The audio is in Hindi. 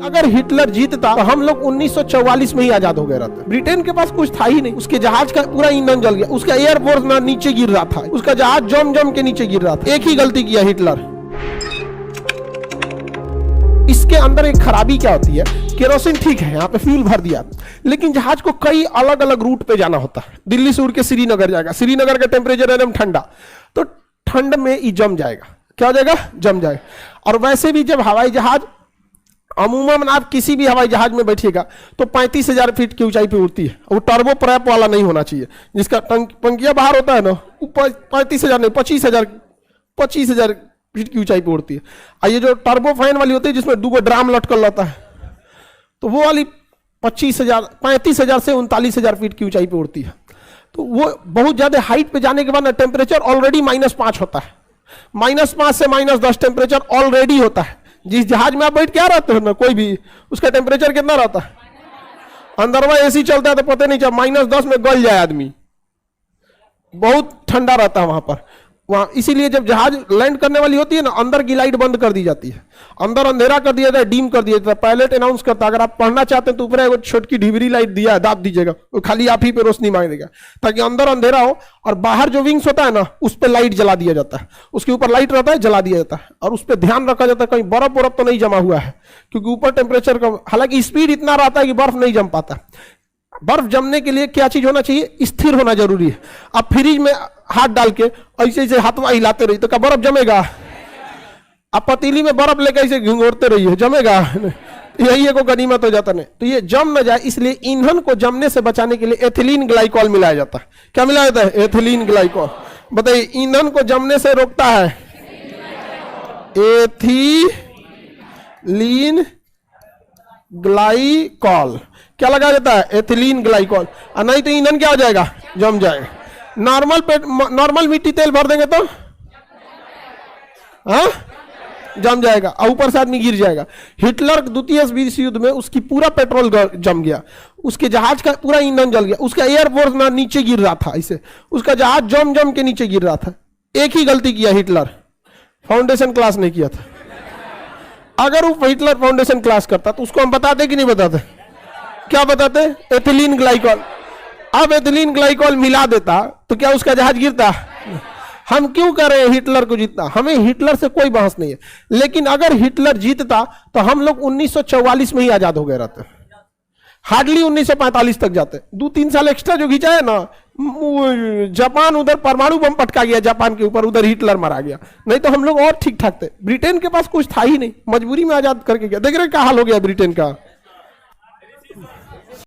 अगर हिटलर जीतता तो हम लोग 1944 में ही आजाद हो गए रहते। ब्रिटेन के पास कुछ था ही नहीं, उसके जहाज का पूरा ईंधन जल गया, उसका एयरफोर्स ना नीचे गिर रहा था, उसका जहाज जम जम के नीचे गिर रहा था। एक ही गलती किया हिटलर। इसके अंदर एक खराबी क्या होती है, केरोसिन ठीक है, यहाँ पे फ्यूल भर दिया, लेकिन जहाज को कई अलग अलग रूट पे जाना होता है। दिल्ली से उड़ के श्रीनगर जाएगा, श्रीनगर का टेम्परेचर एकदम ठंडा, तो ठंड में ही जम जाएगा। क्या हो जाएगा? जम जाएगा। और वैसे भी जब हवाई जहाज, अमूमन आप किसी भी हवाई जहाज में बैठिएगा तो 35,000 फीट की ऊंचाई पे उड़ती है। वो टर्बो प्रैप वाला नहीं होना चाहिए, जिसका पंखिया बाहर होता है ना, 35,000 नहीं, 25,000 फीट की ऊंचाई पे उड़ती है। और ये जो टर्बो फैन वाली होती है जिसमें 2 ड्राम लटकल रहता है, तो वो वाली 35,000 से 39,000 फीट की ऊंचाई पे उड़ती है। तो वो बहुत ज्यादा हाइट पे जाने के बाद ना टेम्परेचर ऑलरेडी -5 होता है, -5 से -10 टेम्परेचर ऑलरेडी होता है। जिस जहाज में आप बैठ क्या रहते हो ना, कोई भी, उसका टेम्परेचर कितना रहता है? अंदरवा एसी चलता है तो पता नहीं चलता, -10 में गल जाए आदमी, बहुत ठंडा रहता है वहां पर। वहां इसीलिए जब जहाज लैंड करने वाली होती है ना, अंदर की लाइट बंद कर दी जाती है, अंदर अंधेरा कर दिया जाता है, डीम कर दिया जाता है। पायलट अनाउंस करता है अगर आप पढ़ना चाहते हैं तो ऊपर एक छोटकी ढिबरी लाइट दिया है, दाब दीजिएगा, वो खाली आप ही पे रोशनी मांग देगा, ताकि अंदर अंधेरा हो। और बाहर जो विंग्स होता है ना, उस पर लाइट जला दिया जाता है, उसके ऊपर लाइट रहता है, जला दिया जाता है। और उस पर ध्यान रखा जाता है कहीं बर्फ बर्फ तो नहीं जमा हुआ है, क्योंकि ऊपर टेम्परेचर कम, हालांकि स्पीड इतना रहता है कि बर्फ नहीं जम पाता। बर्फ जमने के लिए क्या चीज होना चाहिए? स्थिर होना जरूरी है। आप फ्रिज में हाथ डाल के ऐसे ऐसे हाथवा हिलाते रहिए तो क्या बर्फ जमेगा? आप पतीली में बर्फ लेकर ऐसे घिंगोरते रहिए, जमेगा? यही एक गनीमत हो जाता नहीं। तो ये जम न जाए, इसलिए ईंधन को जमने से बचाने के लिए एथिलीन ग्लाइकॉल मिलाया जाता है। क्या मिलाया जाता है? Ethylene glycol. बताइए, ईंधन को जमने से रोकता है एथिलीन ग्लाइकॉल। क्या लगाया जाता है? Ethylene glycol. और नहीं तो ईंधन क्या हो जाएगा? जम जाएगा। नॉर्मल मिट्टी तेल भर देंगे तो हाँ जम जाएगा, और ऊपर से आदमी गिर जाएगा। हिटलर द्वितीय विश्व युद्ध में उसकी पूरा पेट्रोल जम गया, उसके जहाज का पूरा ईंधन जल गया, उसका एयरफोर्स ना नीचे गिर रहा था, ऐसे उसका जहाज जम जम के नीचे गिर रहा था। एक ही गलती किया हिटलर, फाउंडेशन क्लास नहीं किया था। अगर वो हिटलर फाउंडेशन क्लास करता तो उसको हम बताते कि नहीं बताते? क्या बताते? Ethylene glycol. अब एथिलीन ग्लाइकॉल मिला देता तो क्या उसका जहाज गिरता? हम क्यों कर रहे हैं हिटलर को जीतना? हमें हिटलर से कोई बहस नहीं है, लेकिन अगर हिटलर जीतता तो हम लोग 1944 में ही आजाद हो गए रहते, हार्डली 1945 तक जाते। 2-3 साल एक्स्ट्रा जो खींचा है ना, जापान उधर परमाणु बम पटका गया जापान के ऊपर, उधर हिटलर मारा गया, नहीं तो हम लोग और ठीक ठाक थे। ब्रिटेन के पास कुछ था ही नहीं, मजबूरी में आजाद करके गया। देख रहे क्या हाल हो गया ब्रिटेन का।